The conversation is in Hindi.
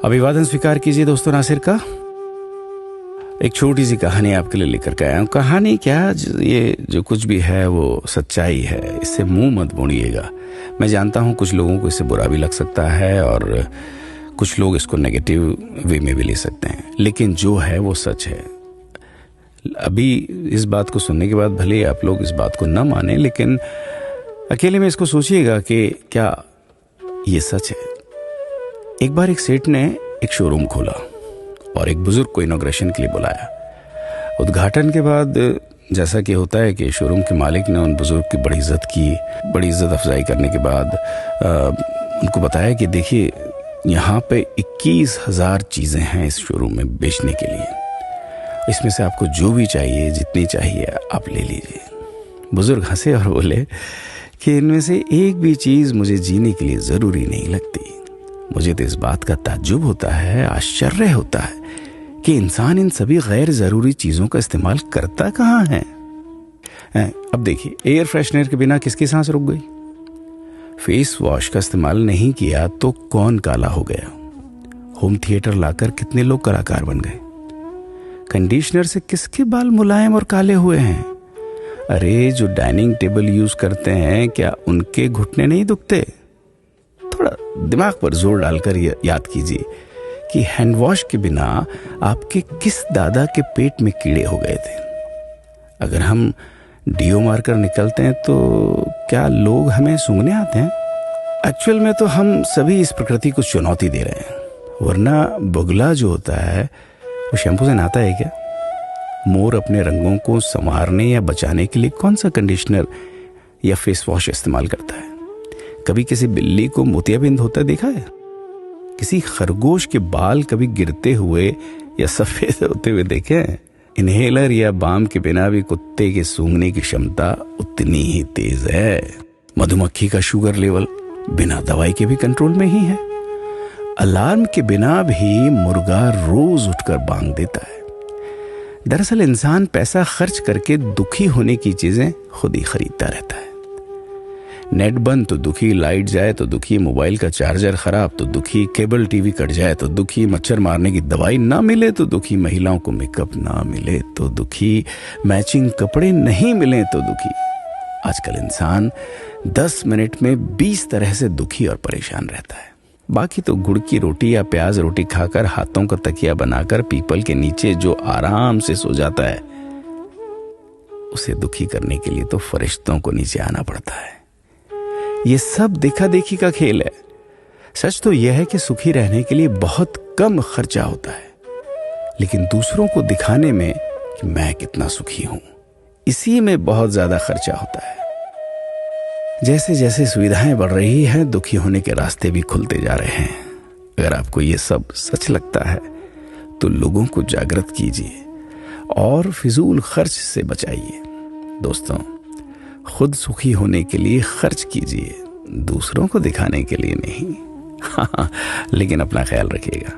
अभिवादन स्वीकार कीजिए दोस्तों नासिर का। एक छोटी सी कहानी आपके लिए लेकर के आया हूँ। कहानी क्या, ये जो कुछ भी है वो सच्चाई है, इससे मुंह मत मोड़िएगा। मैं जानता हूँ कुछ लोगों को इससे बुरा भी लग सकता है और कुछ लोग इसको नेगेटिव वे में भी ले सकते हैं, लेकिन जो है वो सच है। अभी इस बात को सुनने के बाद भले आप लोग इस बात को न माने, लेकिन अकेले में इसको सोचिएगा कि क्या ये सच है। एक बार एक सेठ ने एक शोरूम खोला और एक बुजुर्ग को इनॉग्रेशन के लिए बुलाया। उद्घाटन के बाद जैसा कि होता है कि शोरूम के मालिक ने उन बुजुर्ग की बड़ी इज्जत की। बड़ी इज्जत अफजाई करने के बाद उनको बताया कि देखिए, यहाँ पे 21,000 चीज़ें हैं इस शोरूम में बेचने के लिए। इसमें से आपको जो भी चाहिए, जितनी चाहिए आप ले लीजिए। बुजुर्ग हंसे और बोले कि इनमें से एक भी चीज़ मुझे जीने के लिए ज़रूरी नहीं लगती। मुझे तो इस बात का ताज्जुब होता है, आश्चर्य होता है कि इंसान इन सभी गैर ज़रूरी चीज़ों का इस्तेमाल करता कहाँ है। अब देखिए, एयर फ्रेशनर के बिना किसकी सांस रुक गई? फेस वॉश का इस्तेमाल नहीं किया तो कौन काला हो गया? होम थिएटर लाकर कितने लोग कलाकार बन गए? कंडीशनर से किसके बाल मुलायम और काले हुए हैं? अरे, जो डाइनिंग टेबल यूज करते हैं, क्या उनके घुटने नहीं दुखते? थोड़ा दिमाग पर जोर डालकर याद कीजिए कि हैंड वॉश के बिना आपके किस दादा के पेट में कीड़े हो गए थे। अगर हम डीओ मारकर निकलते हैं तो क्या लोग हमें सूंघने आते हैं? एक्चुअल में तो हम सभी इस प्रकृति को चुनौती दे रहे हैं, वरना बुगला जो होता है वो शैम्पू से नहाता है क्या? मोर अपने रंगों को संवारने या बचाने के लिए कौन सा कंडीशनर या फेस वॉश इस्तेमाल करता है? कभी किसी बिल्ली को मोतियाबिंद होता देखा है? किसी खरगोश के बाल कभी गिरते हुए या सफेद होते हुए देखे हैं? इनहेलर या बाम के बिना भी कुत्ते के सूंघने की क्षमता उतनी ही तेज है। मधुमक्खी का शुगर लेवल बिना दवाई के भी कंट्रोल में ही है। अलार्म के बिना भी मुर्गा रोज उठकर बांग देता है। दरअसल इंसान पैसा खर्च करके दुखी होने की चीजें खुद ही खरीदता रहता है। नेट बंद तो दुखी, लाइट जाए तो दुखी, मोबाइल का चार्जर खराब तो दुखी, केबल टीवी कट जाए तो दुखी, मच्छर मारने की दवाई ना मिले तो दुखी, महिलाओं को मेकअप ना मिले तो दुखी, मैचिंग कपड़े नहीं मिले तो दुखी। आजकल इंसान 10 मिनट में 20 तरह से दुखी और परेशान रहता है। बाकी तो गुड़ की रोटी या प्याज रोटी खाकर हाथों का तकिया बनाकर पीपल के नीचे जो आराम से सो जाता है, उसे दुखी करने के लिए तो फरिश्तों को नीचे आना पड़ता है। ये सब देखा देखी का खेल है। सच तो यह है कि सुखी रहने के लिए बहुत कम खर्चा होता है, लेकिन दूसरों को दिखाने में कि मैं कितना सुखी हूं, इसी में बहुत ज्यादा खर्चा होता है। जैसे जैसे सुविधाएं बढ़ रही हैं, दुखी होने के रास्ते भी खुलते जा रहे हैं। अगर आपको ये सब सच लगता है तो लोगों को जागृत कीजिए और फिजूल खर्च से बचाइए। दोस्तों, खुद सुखी होने के लिए खर्च कीजिए, दूसरों को दिखाने के लिए नहीं। लेकिन अपना ख्याल रखिएगा।